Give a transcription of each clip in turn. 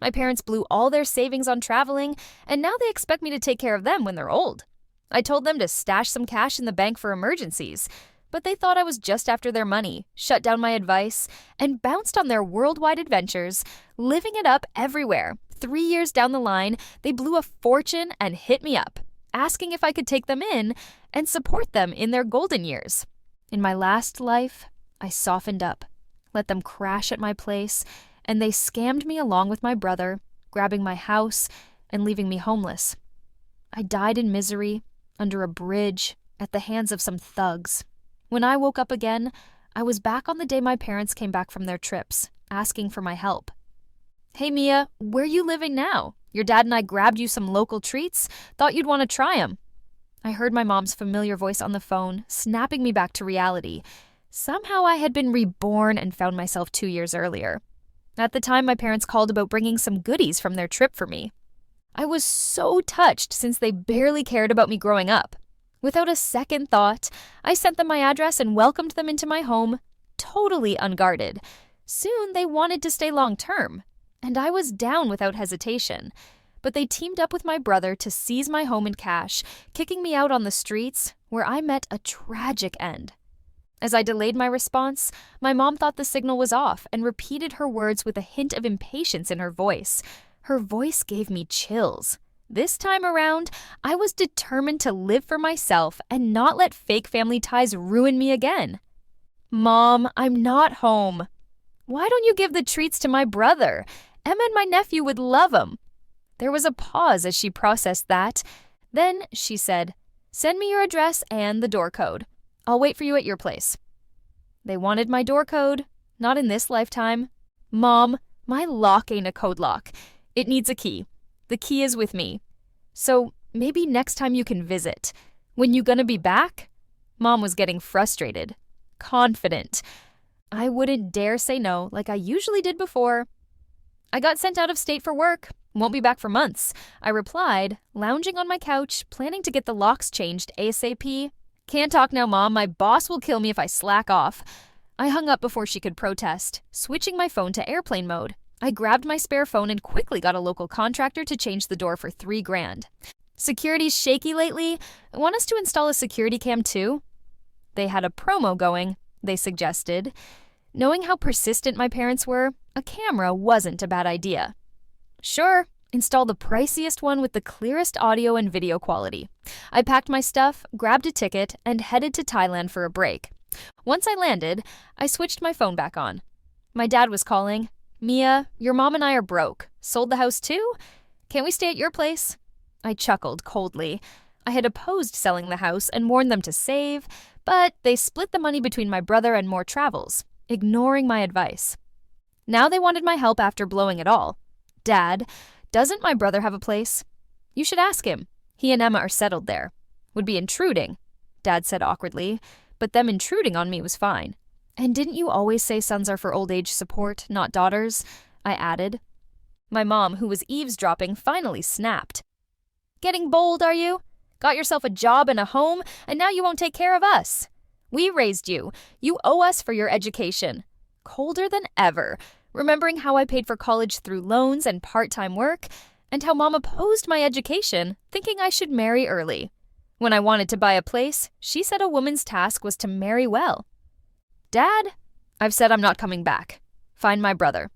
My parents blew all their savings on traveling, and now they expect me to take care of them when they're old. I told them to stash some cash in the bank for emergencies, but they thought I was just after their money, shut down my advice, and bounced on their worldwide adventures, living it up everywhere. 3 years down the line, they blew a fortune and hit me up, asking if I could take them in and support them in their golden years. In my last life, I softened up, let them crash at my place, and they scammed me along with my brother, grabbing my house and leaving me homeless. I died in misery, under a bridge, at the hands of some thugs. When I woke up again, I was back on the day my parents came back from their trips, asking for my help. "Hey Mia, where you living now? Your dad and I grabbed you some local treats, thought you'd want to try 'em." I heard my mom's familiar voice on the phone, snapping me back to reality. Somehow I had been reborn and found myself 2 years earlier. At the time, my parents called about bringing some goodies from their trip for me. I was so touched since they barely cared about me growing up. Without a second thought, I sent them my address and welcomed them into my home, totally unguarded. Soon they wanted to stay long term, and I was down without hesitation. But they teamed up with my brother to seize my home and cash, kicking me out on the streets, where I met a tragic end. As I delayed my response, my mom thought the signal was off and repeated her words with a hint of impatience in her voice. Her voice gave me chills. This time around, I was determined to live for myself and not let fake family ties ruin me again. "Mom, I'm not home." "Why don't you give the treats to my brother? Emma and my nephew would love 'em." There was a pause as she processed that. Then she said, "Send me your address and the door code. I'll wait for you at your place." They wanted my door code. Not in this lifetime. "Mom, my lock ain't a code lock. It needs a key. The key is with me. So maybe next time you can visit. When you gonna be back?" Mom was getting frustrated. Confident. I wouldn't dare say no like I usually did before. "I got sent out of state for work. Won't be back for months," I replied, lounging on my couch, planning to get the locks changed ASAP. "Can't talk now, Mom. My boss will kill me if I slack off." I hung up before she could protest, switching my phone to airplane mode. I grabbed my spare phone and quickly got a local contractor to change the door for $3,000. "Security's shaky lately. Want us to install a security cam too?" They had a promo going, they suggested. Knowing how persistent my parents were, a camera wasn't a bad idea. "Sure, install the priciest one with the clearest audio and video quality." I packed my stuff, grabbed a ticket, and headed to Thailand for a break. Once I landed, I switched my phone back on. My dad was calling. "Mia, your mom and I are broke. Sold the house too? Can't we stay at your place?" I chuckled coldly. I had opposed selling the house and warned them to save, but they split the money between my brother and more travels, ignoring my advice. Now they wanted my help after blowing it all. "Dad, doesn't my brother have a place?" "You should ask him. He and Emma are settled there." "Would be intruding," Dad said awkwardly, but them intruding on me was fine. "And didn't you always say sons are for old age support, not daughters?" I added. My mom, who was eavesdropping, finally snapped. "Getting bold, are you? Got yourself a job and a home, and now you won't take care of us. We raised you. You owe us for your education." Colder than ever, remembering how I paid for college through loans and part-time work, and how Mom opposed my education, thinking I should marry early. When I wanted to buy a place, she said a woman's task was to marry well. "Dad, I've said I'm not coming back. Find my brother."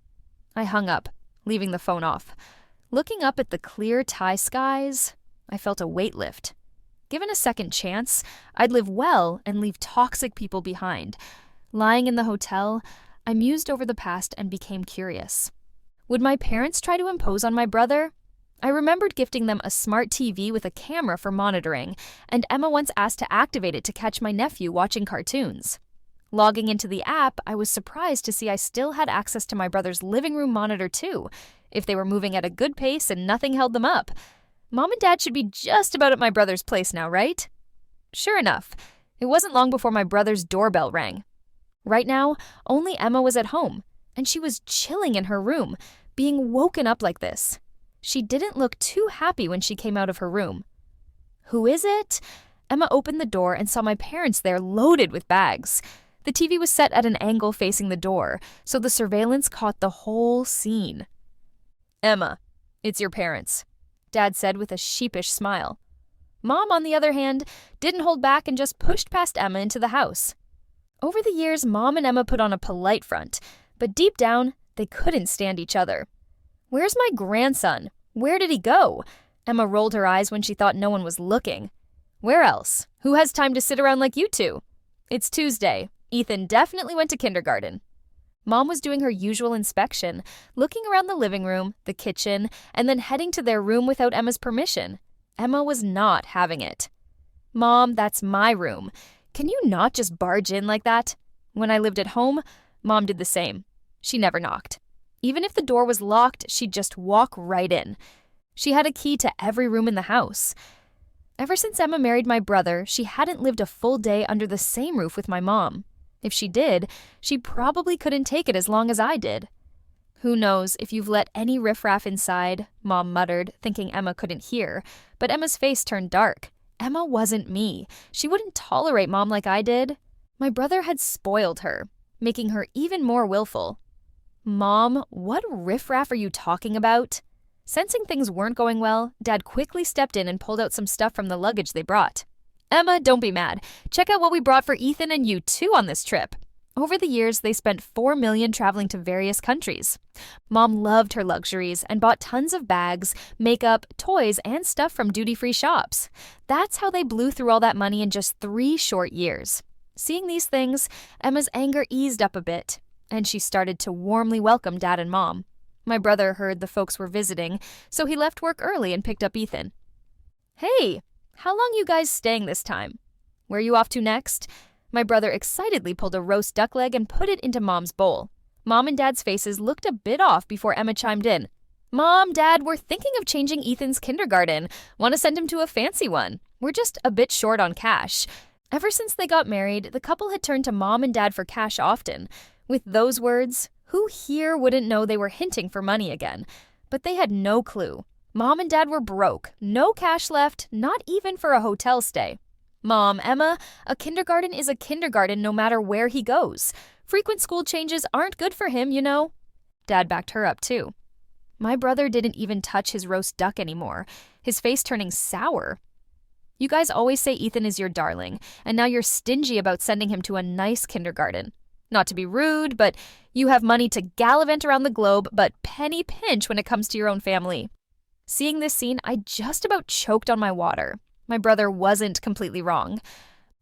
I hung up, leaving the phone off. Looking up at the clear Thai skies, I felt a weight lift. Given a second chance, I'd live well and leave toxic people behind. Lying in the hotel, I mused over the past and became curious. Would my parents try to impose on my brother? I remembered gifting them a smart TV with a camera for monitoring, and Emma once asked to activate it to catch my nephew watching cartoons. Logging into the app, I was surprised to see I still had access to my brother's living room monitor too, if they were moving at a good pace and nothing held them up. Mom and Dad should be just about at my brother's place now, right? Sure enough, it wasn't long before my brother's doorbell rang. Right now, only Emma was at home, and she was chilling in her room, being woken up like this. She didn't look too happy when she came out of her room. "Who is it?" Emma opened the door and saw my parents there loaded with bags. The TV was set at an angle facing the door, so the surveillance caught the whole scene. Emma, it's your parents, Dad said with a sheepish smile. Mom, on the other hand, didn't hold back and just pushed past Emma into the house. Over the years, Mom and Emma put on a polite front, but deep down, they couldn't stand each other. Where's my grandson? Where did he go? Emma rolled her eyes when she thought no one was looking. Where else? Who has time to sit around like you two? It's Tuesday. Ethan definitely went to kindergarten. Mom was doing her usual inspection, looking around the living room, the kitchen, and then heading to their room without Emma's permission. Emma was not having it. Mom, that's my room. Can you not just barge in like that? When I lived at home, Mom did the same. She never knocked. Even if the door was locked, she'd just walk right in. She had a key to every room in the house. Ever since Emma married my brother, she hadn't lived a full day under the same roof with my mom. If she did, she probably couldn't take it as long as I did. Who knows if you've let any riffraff inside, Mom muttered, thinking Emma couldn't hear, but Emma's face turned dark. Emma wasn't me. She wouldn't tolerate Mom like I did. My brother had spoiled her, making her even more willful. Mom, what riffraff are you talking about? Sensing things weren't going well, Dad quickly stepped in and pulled out some stuff from the luggage they brought. Emma, don't be mad. Check out what we brought for Ethan and you too on this trip. Over the years, they spent $4 million traveling to various countries. Mom loved her luxuries and bought tons of bags, makeup, toys, and stuff from duty-free shops. That's how they blew through all that money in just 3 short years. Seeing these things, Emma's anger eased up a bit, and she started to warmly welcome Dad and Mom. My brother heard the folks were visiting, so he left work early and picked up Ethan. Hey, how long you guys staying this time? Where are you off to next? My brother excitedly pulled a roast duck leg and put it into Mom's bowl. Mom and Dad's faces looked a bit off before Emma chimed in. Mom, Dad, we're thinking of changing Ethan's kindergarten. Want to send him to a fancy one. We're just a bit short on cash. Ever since they got married, the couple had turned to Mom and Dad for cash often. With those words, who here wouldn't know they were hinting for money again? But they had no clue. Mom and Dad were broke, no cash left, not even for a hotel stay. Mom, Emma, a kindergarten is a kindergarten no matter where he goes. Frequent school changes aren't good for him, you know. Dad backed her up too. My brother didn't even touch his roast duck anymore, his face turning sour. You guys always say Ethan is your darling, and now you're stingy about sending him to a nice kindergarten. Not to be rude, but you have money to gallivant around the globe, but penny pinch when it comes to your own family. Seeing this scene, I just about choked on my water. My brother wasn't completely wrong.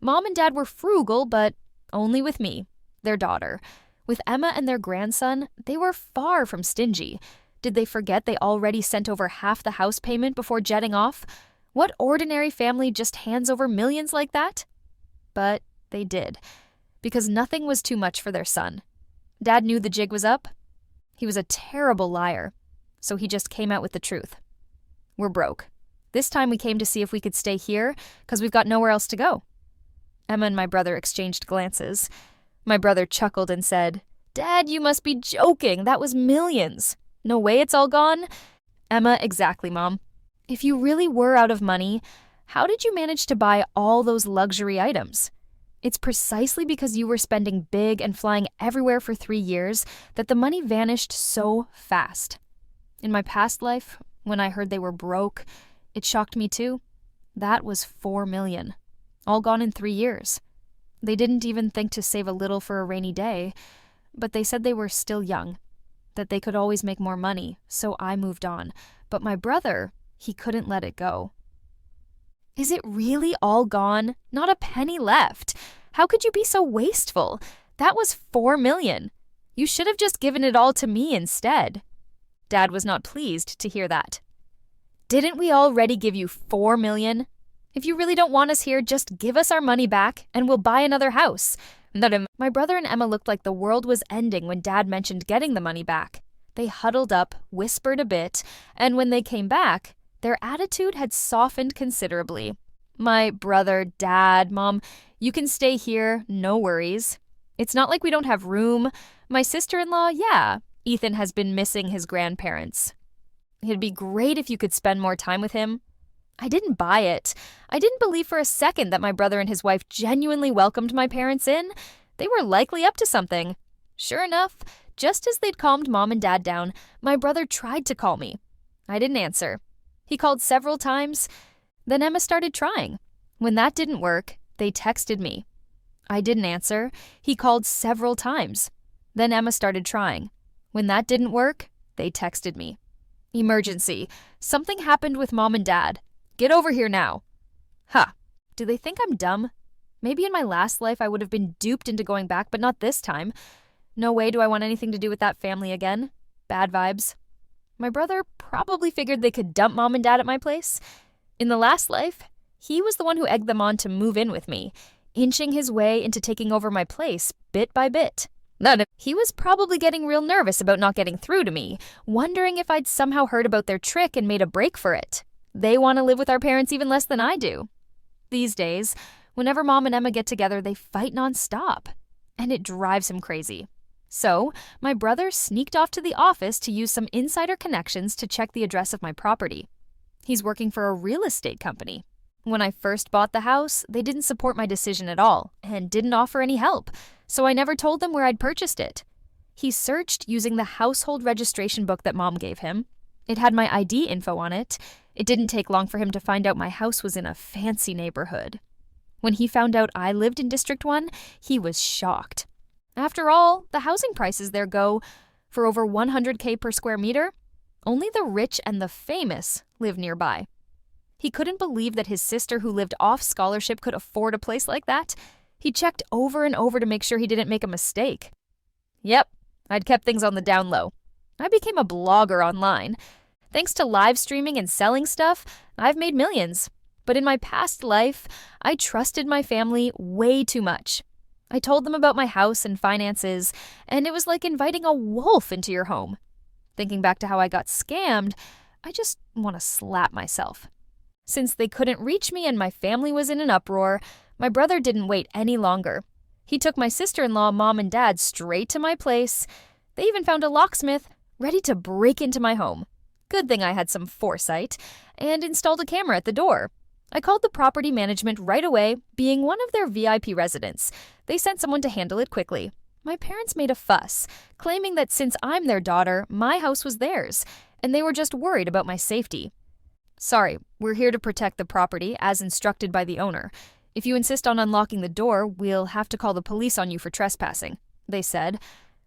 Mom and Dad were frugal, but only with me, their daughter. With Emma and their grandson, they were far from stingy. Did they forget they already sent over half the house payment before jetting off? What ordinary family just hands over millions like that? But they did, because nothing was too much for their son. Dad knew the jig was up. He was a terrible liar, so he just came out with the truth. We're broke. This time we came to see if we could stay here, because we've got nowhere else to go. Emma and my brother exchanged glances. My brother chuckled and said, Dad, you must be joking. That was millions. No way it's all gone? Emma, exactly, Mom. If you really were out of money, how did you manage to buy all those luxury items? It's precisely because you were spending big and flying everywhere for 3 years that the money vanished so fast. In my past life, when I heard they were broke, it shocked me too. That was $4 million, all gone in 3 years. They didn't even think to save a little for a rainy day, but they said they were still young, that they could always make more money, so I moved on. But my brother, he couldn't let it go. Is it really all gone? Not a penny left. How could you be so wasteful? That was $4 million. You should have just given it all to me instead. Dad was not pleased to hear that. Didn't we already give you $4 million? If you really don't want us here, just give us our money back and we'll buy another house. My brother and Emma looked like the world was ending when Dad mentioned getting the money back. They huddled up, whispered a bit, and when they came back, their attitude had softened considerably. My brother, Dad, Mom, you can stay here, no worries. It's not like we don't have room. My sister-in-law, yeah, Ethan has been missing his grandparents. It'd be great if you could spend more time with him. I didn't buy it. I didn't believe for a second that my brother and his wife genuinely welcomed my parents in. They were likely up to something. Sure enough, Just as they'd calmed Mom and Dad down, my brother tried to call me. I didn't answer. He called several times. Then Emma started trying. When that didn't work, they texted me. I didn't answer. He called several times. Then Emma started trying. When that didn't work, they texted me. Emergency. Something happened with Mom and Dad. Get over here now. Do they think I'm dumb? Maybe in my last life I would have been duped into going back, but not this time. No way do I want anything to do with that family again. Bad vibes. My brother probably figured they could dump Mom and Dad at my place. In the last life, he was the one who egged them on to move in with me, inching his way into taking over my place bit by bit. He was probably getting real nervous about not getting through to me, wondering if I'd somehow heard about their trick and made a break for it. They want to live with our parents even less than I do. These days, whenever Mom and Emma get together, they fight nonstop, and it drives him crazy. So, my brother sneaked off to the office to use some insider connections to check the address of my property. He's working for a real estate company. When I first bought the house, they didn't support my decision at all and didn't offer any help, so I never told them where I'd purchased it. He searched using the household registration book that Mom gave him. It had my ID info on it. It didn't take long for him to find out my house was in a fancy neighborhood. When he found out I lived in District 1, he was shocked. After all, the housing prices there go for over $100K per square meter. Only the rich and the famous live nearby. He couldn't believe that his sister who lived off scholarship could afford a place like that. He checked over and over to make sure he didn't make a mistake. Yep, I'd kept things on the down low. I became a blogger online. Thanks to live streaming and selling stuff, I've made millions. But in my past life, I trusted my family way too much. I told them about my house and finances, and it was like inviting a wolf into your home. Thinking back to how I got scammed, I just want to slap myself. Since they couldn't reach me and my family was in an uproar, my brother didn't wait any longer. He took my sister-in-law, Mom, and Dad straight to my place. They even found a locksmith ready to break into my home. Good thing I had some foresight and installed a camera at the door. I called the property management right away, being one of their VIP residents. They sent someone to handle it quickly. My parents made a fuss, claiming that since I'm their daughter, my house was theirs, and they were just worried about my safety. Sorry, we're here to protect the property as instructed by the owner. If you insist on unlocking the door, we'll have to call the police on you for trespassing, they said.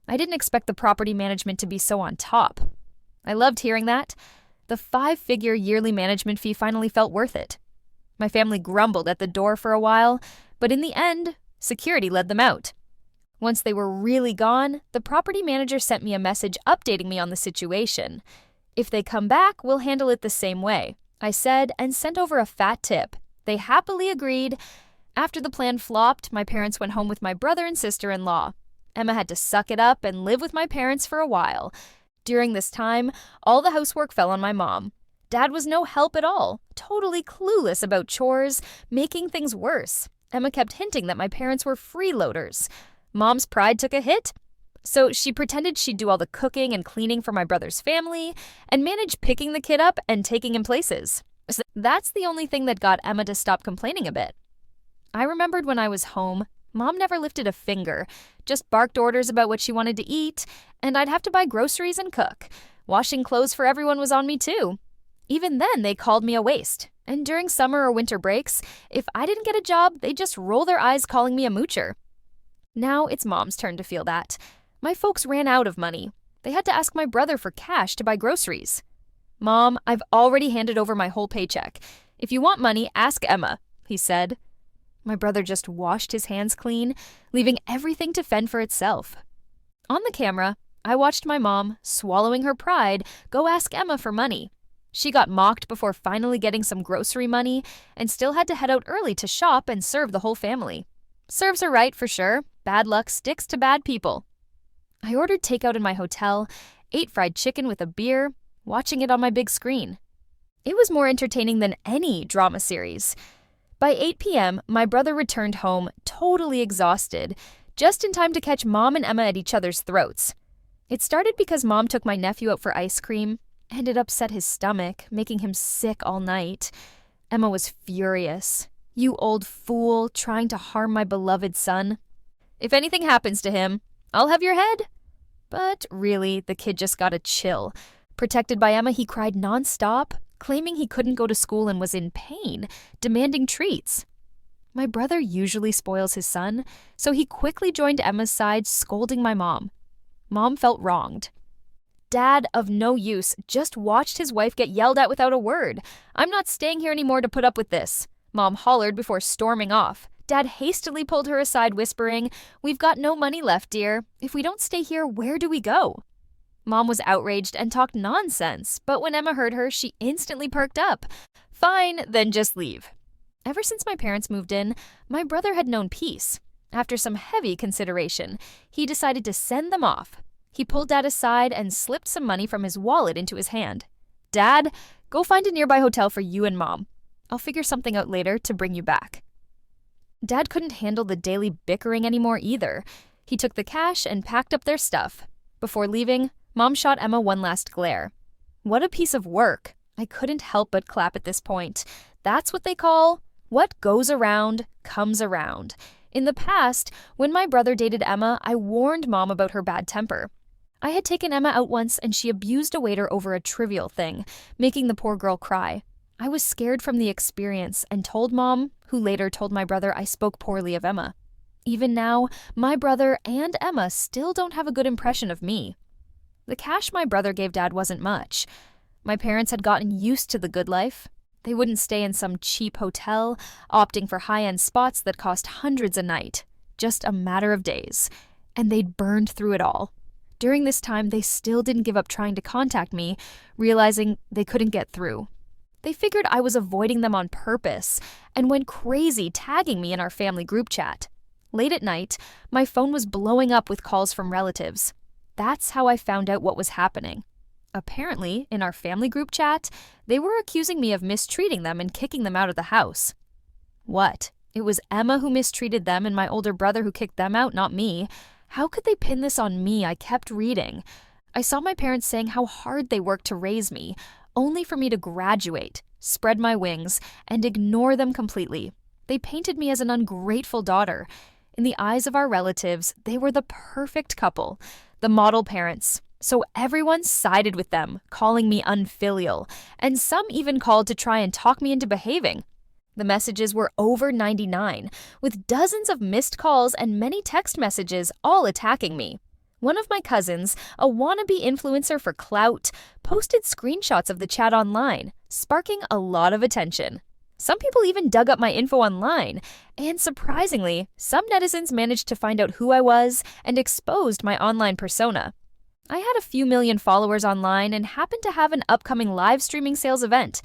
I didn't expect the property management to be so on top. I loved hearing that. The 5-figure yearly management fee finally felt worth it. My family grumbled at the door for a while, but in the end, security led them out. Once they were really gone, the property manager sent me a message updating me on the situation. If they come back, we'll handle it the same way, I said, and sent over a fat tip. They happily agreed. After the plan flopped, my parents went home with my brother and sister-in-law. Emma had to suck it up and live with my parents for a while. During this time, all the housework fell on my mom. Dad was no help at all, totally clueless about chores, making things worse. Emma kept hinting that my parents were freeloaders. Mom's pride took a hit, so she pretended she'd do all the cooking and cleaning for my brother's family and managed picking the kid up and taking him places. That's the only thing that got Emma to stop complaining a bit. I remembered when I was home, Mom never lifted a finger, just barked orders about what she wanted to eat, and I'd have to buy groceries and cook. Washing clothes for everyone was on me too. Even then, they called me a waste. And during summer or winter breaks, if I didn't get a job, they'd just roll their eyes calling me a moocher. Now it's Mom's turn to feel that. My folks ran out of money. They had to ask my brother for cash to buy groceries. Mom, I've already handed over my whole paycheck. If you want money, ask Emma, he said. My brother just washed his hands clean, leaving everything to fend for itself. On the camera, I watched my mom, swallowing her pride, go ask Emma for money. She got mocked before finally getting some grocery money and still had to head out early to shop and serve the whole family. Serves her right for sure. Bad luck sticks to bad people. I ordered takeout in my hotel, ate fried chicken with a beer, watching it on my big screen. It was more entertaining than any drama series. By 8 p.m., my brother returned home totally exhausted, just in time to catch Mom and Emma at each other's throats. It started because Mom took my nephew out for ice cream, and it upset his stomach, making him sick all night. Emma was furious. You old fool, trying to harm my beloved son. If anything happens to him, I'll have your head. But really, the kid just got a chill. Protected by Emma, he cried nonstop, claiming he couldn't go to school and was in pain, demanding treats. My brother usually spoils his son, so he quickly joined Emma's side, scolding my mom. Mom felt wronged. Dad, of no use, just watched his wife get yelled at without a word. I'm not staying here anymore to put up with this, Mom hollered before storming off. Dad hastily pulled her aside, whispering, "We've got no money left, dear. If we don't stay here, where do we go?" Mom was outraged and talked nonsense, but when Emma heard her, she instantly perked up. "Fine, then just leave." Ever since my parents moved in, my brother had known peace. After some heavy consideration, he decided to send them off. He pulled Dad aside and slipped some money from his wallet into his hand. "Dad, go find a nearby hotel for you and Mom. I'll figure something out later to bring you back." Dad couldn't handle the daily bickering anymore either. He took the cash and packed up their stuff. Before leaving, Mom shot Emma one last glare. What a piece of work. I couldn't help but clap at this point. That's what they call what goes around comes around. In the past, when my brother dated Emma, I warned Mom about her bad temper. I had taken Emma out once and she abused a waiter over a trivial thing, making the poor girl cry. I was scared from the experience and told Mom, who later told my brother I spoke poorly of Emma. Even now, my brother and Emma still don't have a good impression of me. The cash my brother gave Dad wasn't much. My parents had gotten used to the good life. They wouldn't stay in some cheap hotel, opting for high-end spots that cost hundreds a night. Just a matter of days. And they'd burned through it all. During this time, they still didn't give up trying to contact me, realizing they couldn't get through. They figured I was avoiding them on purpose and went crazy tagging me in our family group chat. Late at night, my phone was blowing up with calls from relatives. That's how I found out what was happening. Apparently, in our family group chat, they were accusing me of mistreating them and kicking them out of the house. What? It was Emma who mistreated them and my older brother who kicked them out, not me. How could they pin this on me? I kept reading. I saw my parents saying how hard they worked to raise me, only for me to graduate, spread my wings, and ignore them completely. They painted me as an ungrateful daughter. In the eyes of our relatives, they were the perfect couple, the model parents. So everyone sided with them, calling me unfilial, and some even called to try and talk me into behaving. The messages were over 99, with dozens of missed calls and many text messages all attacking me. One of my cousins, a wannabe influencer for clout, posted screenshots of the chat online, sparking a lot of attention. Some people even dug up my info online, and surprisingly, some netizens managed to find out who I was and exposed my online persona. I had a few million followers online and happened to have an upcoming live streaming sales event.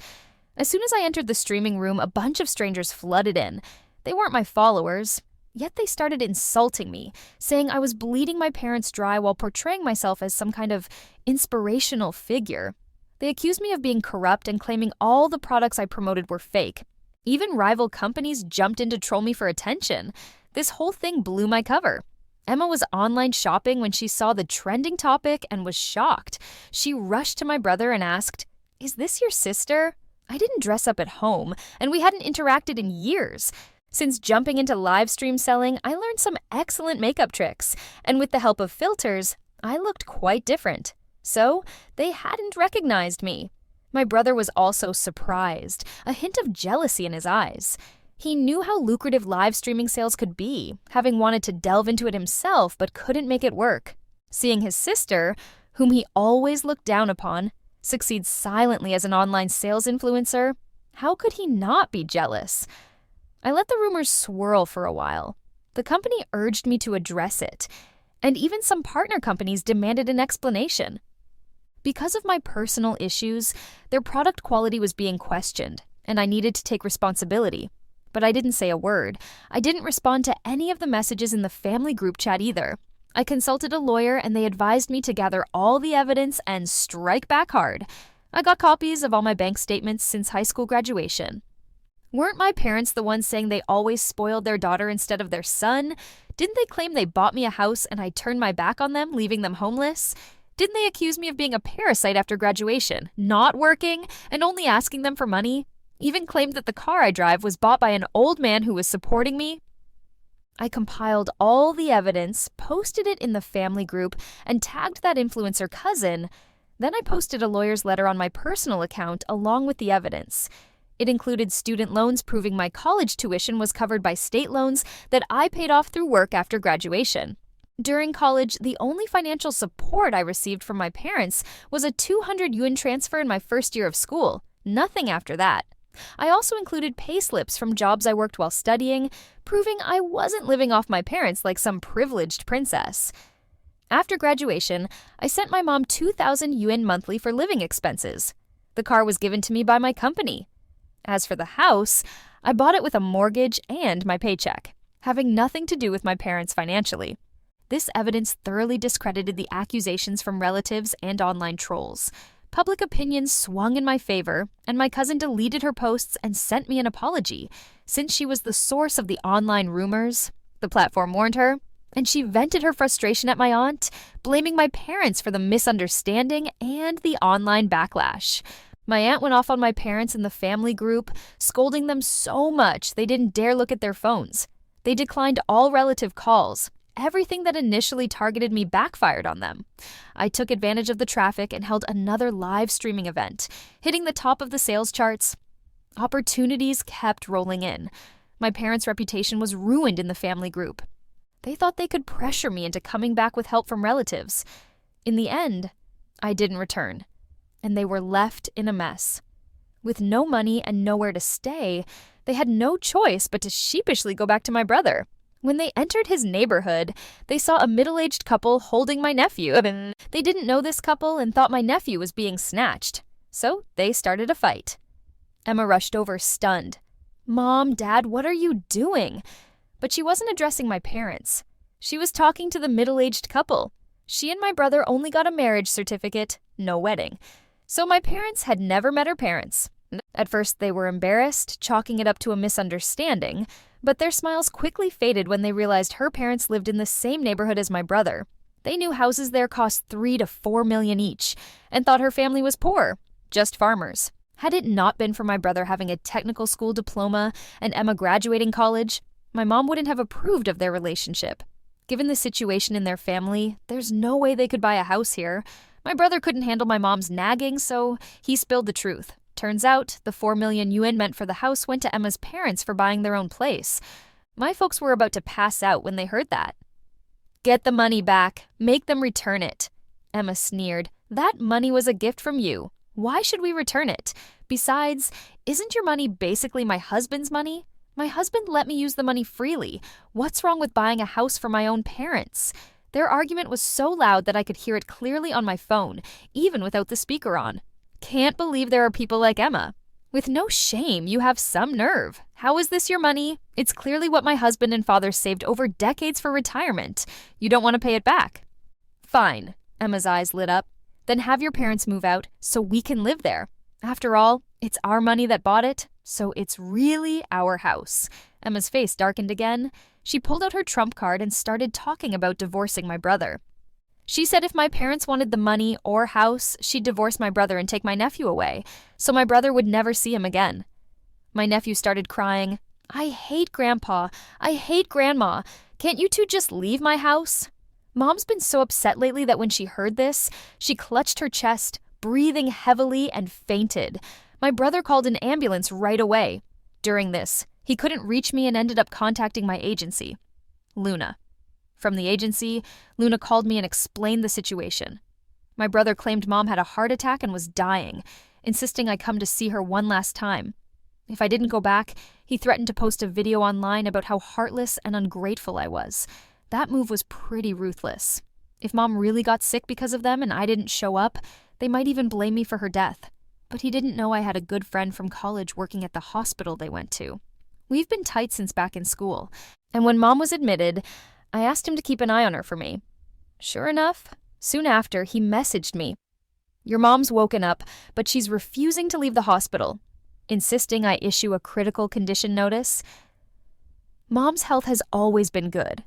As soon as I entered the streaming room, a bunch of strangers flooded in. They weren't my followers, yet they started insulting me, saying I was bleeding my parents dry while portraying myself as some kind of inspirational figure. They accused me of being corrupt and claiming all the products I promoted were fake. Even rival companies jumped in to troll me for attention. This whole thing blew my cover. Emma was online shopping when she saw the trending topic and was shocked. She rushed to my brother and asked, "Is this your sister?" I didn't dress up at home, and we hadn't interacted in years. Since jumping into live stream selling, I learned some excellent makeup tricks, and with the help of filters, I looked quite different. So, they hadn't recognized me. My brother was also surprised, a hint of jealousy in his eyes. He knew how lucrative live streaming sales could be, having wanted to delve into it himself but couldn't make it work. Seeing his sister, whom he always looked down upon, succeed silently as an online sales influencer, how could he not be jealous? I let the rumors swirl for a while. The company urged me to address it, and even some partner companies demanded an explanation. Because of my personal issues, their product quality was being questioned, and I needed to take responsibility. But I didn't say a word. I didn't respond to any of the messages in the family group chat either. I consulted a lawyer and they advised me to gather all the evidence and strike back hard. I got copies of all my bank statements since high school graduation. Weren't my parents the ones saying they always spoiled their daughter instead of their son? Didn't they claim they bought me a house and I turned my back on them, leaving them homeless? Didn't they accuse me of being a parasite after graduation, not working, and only asking them for money? Even claimed that the car I drive was bought by an old man who was supporting me? I compiled all the evidence, posted it in the family group, and tagged that influencer cousin. Then I posted a lawyer's letter on my personal account along with the evidence. It included student loans proving my college tuition was covered by state loans that I paid off through work after graduation. During college, the only financial support I received from my parents was a 200 yuan transfer in my first year of school. Nothing after that. I also included payslips from jobs I worked while studying, proving I wasn't living off my parents like some privileged princess. After graduation, I sent my mom 2,000 yuan monthly for living expenses. The car was given to me by my company. As for the house, I bought it with a mortgage and my paycheck, having nothing to do with my parents financially. This evidence thoroughly discredited the accusations from relatives and online trolls. Public opinion swung in my favor, and my cousin deleted her posts and sent me an apology, since she was the source of the online rumors. The platform warned her, and she vented her frustration at my aunt, blaming my parents for the misunderstanding and the online backlash. My aunt went off on my parents in the family group, scolding them so much they didn't dare look at their phones. They declined all relative calls. Everything that initially targeted me backfired on them. I took advantage of the traffic and held another live streaming event, hitting the top of the sales charts. Opportunities kept rolling in. My parents' reputation was ruined in the family group. They thought they could pressure me into coming back with help from relatives. In the end, I didn't return, and they were left in a mess. With no money and nowhere to stay, they had no choice but to sheepishly go back to my brother. When they entered his neighborhood, they saw a middle-aged couple holding my nephew. They didn't know this couple and thought my nephew was being snatched. So they started a fight. Emma rushed over, stunned. "Mom, Dad, what are you doing?" But she wasn't addressing my parents. She was talking to the middle-aged couple. She and my brother only got a marriage certificate, no wedding. So my parents had never met her parents. At first, they were embarrassed, chalking it up to a misunderstanding, but their smiles quickly faded when they realized her parents lived in the same neighborhood as my brother. They knew houses there cost 3 to 4 million each, and thought her family was poor, just farmers. Had it not been for my brother having a technical school diploma and Emma graduating college, my mom wouldn't have approved of their relationship. Given the situation in their family, there's no way they could buy a house here. My brother couldn't handle my mom's nagging, so he spilled the truth. Turns out, the 4 million yuan meant for the house went to Emma's parents for buying their own place. My folks were about to pass out when they heard that. "Get the money back. Make them return it." Emma sneered. "That money was a gift from you. Why should we return it? Besides, isn't your money basically my husband's money? My husband let me use the money freely. What's wrong with buying a house for my own parents?" Their argument was so loud that I could hear it clearly on my phone, even without the speaker on. Can't believe there are people like Emma. With no shame, you have some nerve. How is this your money? It's clearly what my husband and father saved over decades for retirement. You don't want to pay it back. Fine. Emma's eyes lit up. Then have your parents move out so we can live there. After all, it's our money that bought it, so it's really our house. Emma's face darkened again. She pulled out her trump card and started talking about divorcing my brother. She said if my parents wanted the money or house, she'd divorce my brother and take my nephew away, so my brother would never see him again. My nephew started crying. "I hate Grandpa. I hate Grandma. Can't you two just leave my house?" Mom's been so upset lately that when she heard this, she clutched her chest, breathing heavily, and fainted. My brother called an ambulance right away. During this, he couldn't reach me and ended up contacting my agency, Luna. From the agency, Luna called me and explained the situation. My brother claimed Mom had a heart attack and was dying, insisting I come to see her one last time. If I didn't go back, he threatened to post a video online about how heartless and ungrateful I was. That move was pretty ruthless. If Mom really got sick because of them and I didn't show up, they might even blame me for her death. But he didn't know I had a good friend from college working at the hospital they went to. We've been tight since back in school, and when Mom was admitted, I asked him to keep an eye on her for me. Sure enough, soon after, he messaged me. "Your mom's woken up, but she's refusing to leave the hospital, insisting I issue a critical condition notice." Mom's health has always been good.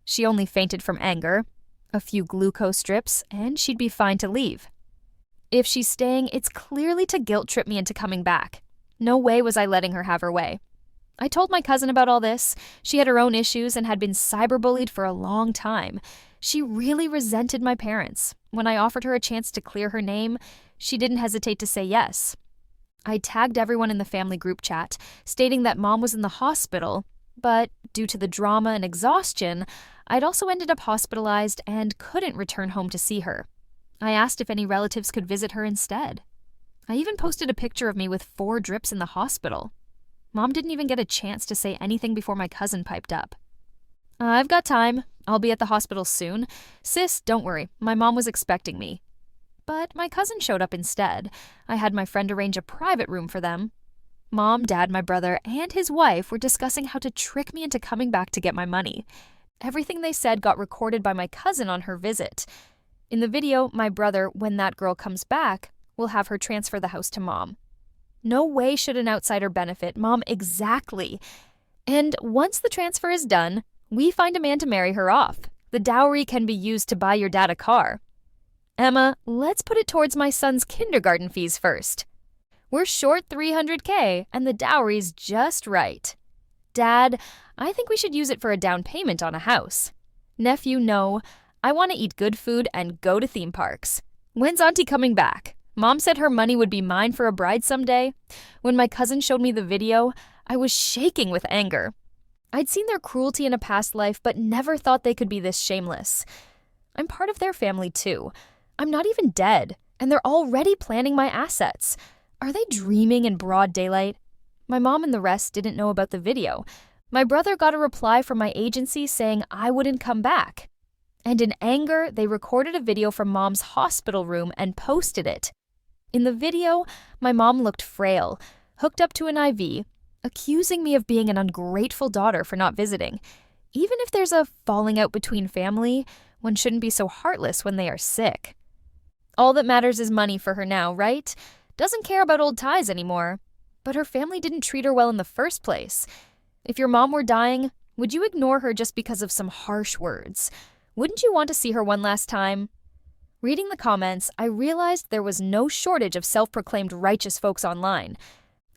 She only fainted from anger, a few glucose drips, and she'd be fine to leave. If she's staying, it's clearly to guilt trip me into coming back. No way was I letting her have her way. I told my cousin about all this. She had her own issues and had been cyberbullied for a long time. She really resented my parents. When I offered her a chance to clear her name, she didn't hesitate to say yes. I tagged everyone in the family group chat, stating that Mom was in the hospital, but due to the drama and exhaustion, I'd also ended up hospitalized and couldn't return home to see her. I asked if any relatives could visit her instead. I even posted a picture of me with 4 drips in the hospital. Mom didn't even get a chance to say anything before my cousin piped up. I've got time. I'll be at the hospital soon. Sis, don't worry. My mom was expecting me. But my cousin showed up instead. I had my friend arrange a private room for them. Mom, Dad, my brother, and his wife were discussing how to trick me into coming back to get my money. Everything they said got recorded by my cousin on her visit. In the video, my brother, when that girl comes back, will have her transfer the house to Mom. No way should an outsider benefit Mom exactly. And once the transfer is done, we find a man to marry her off. The dowry can be used to buy your dad a car. Emma, let's put it towards my son's kindergarten fees first. We're short $300K and the dowry's just right. Dad, I think we should use it for a down payment on a house. Nephew, no. I want to eat good food and go to theme parks. When's Auntie coming back? Mom said her money would be mine for a bride someday. When my cousin showed me the video, I was shaking with anger. I'd seen their cruelty in a past life, but never thought they could be this shameless. I'm part of their family too. I'm not even dead, and they're already planning my assets. Are they dreaming in broad daylight? My mom and the rest didn't know about the video. My brother got a reply from my agency saying I wouldn't come back. And in anger, they recorded a video from Mom's hospital room and posted it. In the video, my mom looked frail, hooked up to an IV, accusing me of being an ungrateful daughter for not visiting. Even if there's a falling out between family, one shouldn't be so heartless when they are sick. All that matters is money for her now, right? Doesn't care about old ties anymore. But her family didn't treat her well in the first place. If your mom were dying, would you ignore her just because of some harsh words? Wouldn't you want to see her one last time? Reading the comments, I realized there was no shortage of self-proclaimed righteous folks online.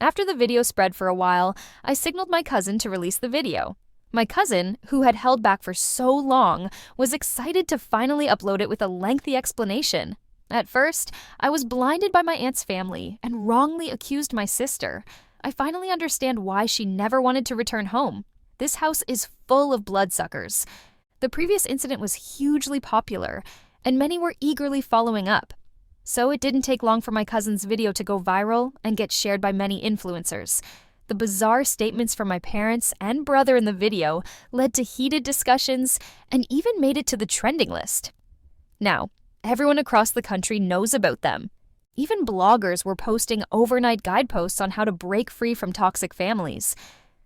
After the video spread for a while, I signaled my cousin to release the video. My cousin, who had held back for so long, was excited to finally upload it with a lengthy explanation. At first, I was blinded by my aunt's family and wrongly accused my sister. I finally understand why she never wanted to return home. This house is full of bloodsuckers. The previous incident was hugely popular, and many were eagerly following up. So it didn't take long for my cousin's video to go viral and get shared by many influencers. The bizarre statements from my parents and brother in the video led to heated discussions and even made it to the trending list. Now, everyone across the country knows about them. Even bloggers were posting overnight guideposts on how to break free from toxic families.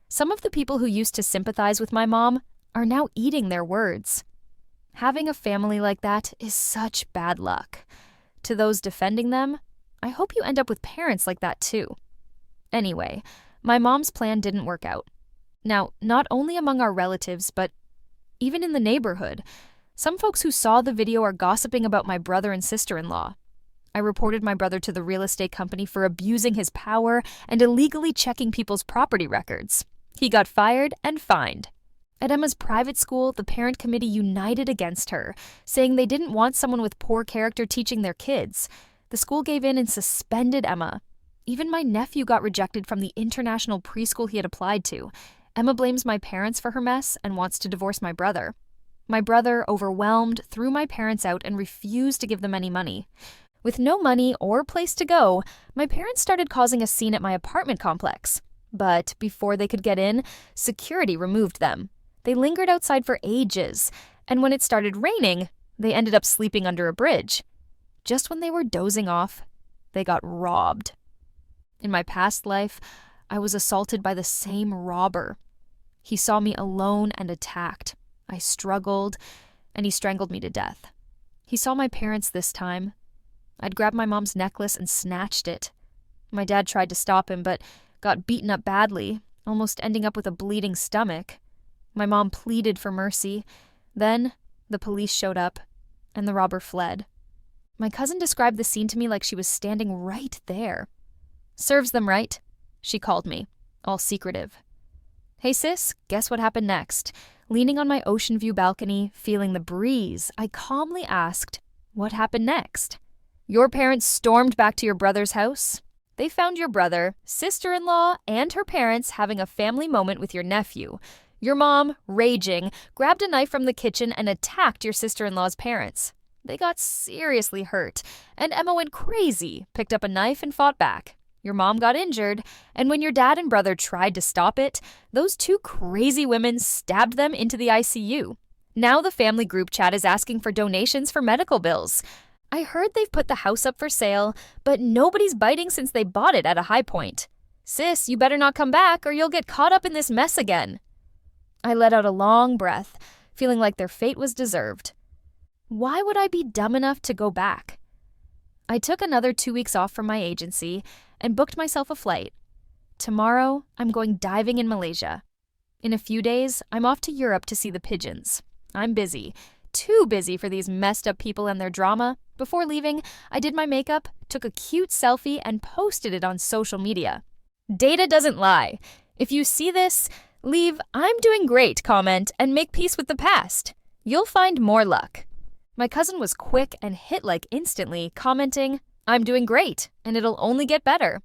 Some of the people who used to sympathize with my mom are now eating their words. Having a family like that is such bad luck. To those defending them, I hope you end up with parents like that too. Anyway, my mom's plan didn't work out. Now, not only among our relatives, but even in the neighborhood, some folks who saw the video are gossiping about my brother and sister-in-law. I reported my brother to the real estate company for abusing his power and illegally checking people's property records. He got fired and fined. At Emma's private school, the parent committee united against her, saying they didn't want someone with poor character teaching their kids. The school gave in and suspended Emma. Even my nephew got rejected from the international preschool he had applied to. Emma blames my parents for her mess and wants to divorce my brother. My brother, overwhelmed, threw my parents out and refused to give them any money. With no money or place to go, my parents started causing a scene at my apartment complex. But before they could get in, security removed them. They lingered outside for ages, and when it started raining, they ended up sleeping under a bridge. Just when they were dozing off, they got robbed. In my past life, I was assaulted by the same robber. He saw me alone and attacked. I struggled, and he strangled me to death. He saw my parents this time. I'd grabbed my mom's necklace and snatched it. My dad tried to stop him, but got beaten up badly, almost ending up with a bleeding stomach. My mom pleaded for mercy. Then, the police showed up, and the robber fled. My cousin described the scene to me like she was standing right there. "Serves them right," she called me, all secretive. Hey sis, guess what happened next? Leaning on my ocean view balcony, feeling the breeze, I calmly asked, what happened next? Your parents stormed back to your brother's house. They found your brother, sister-in-law, and her parents having a family moment with your nephew. Your mom, raging, grabbed a knife from the kitchen and attacked your sister-in-law's parents. They got seriously hurt, and Emma went crazy, picked up a knife and fought back. Your mom got injured, and when your dad and brother tried to stop it, those two crazy women stabbed them into the ICU. Now the family group chat is asking for donations for medical bills. I heard they've put the house up for sale, but nobody's biting since they bought it at a high point. Sis, you better not come back or you'll get caught up in this mess again. I let out a long breath, feeling like their fate was deserved. Why would I be dumb enough to go back? I took another 2 weeks off from my agency and booked myself a flight. Tomorrow, I'm going diving in Malaysia. In a few days, I'm off to Europe to see the pigeons. I'm busy. Too busy for these messed up people and their drama. Before leaving, I did my makeup, took a cute selfie, and posted it on social media. Data doesn't lie. If you see this, leave "I'm doing great" comment and make peace with the past. You'll find more luck. My cousin was quick and hit like instantly, commenting, "I'm doing great, and it'll only get better."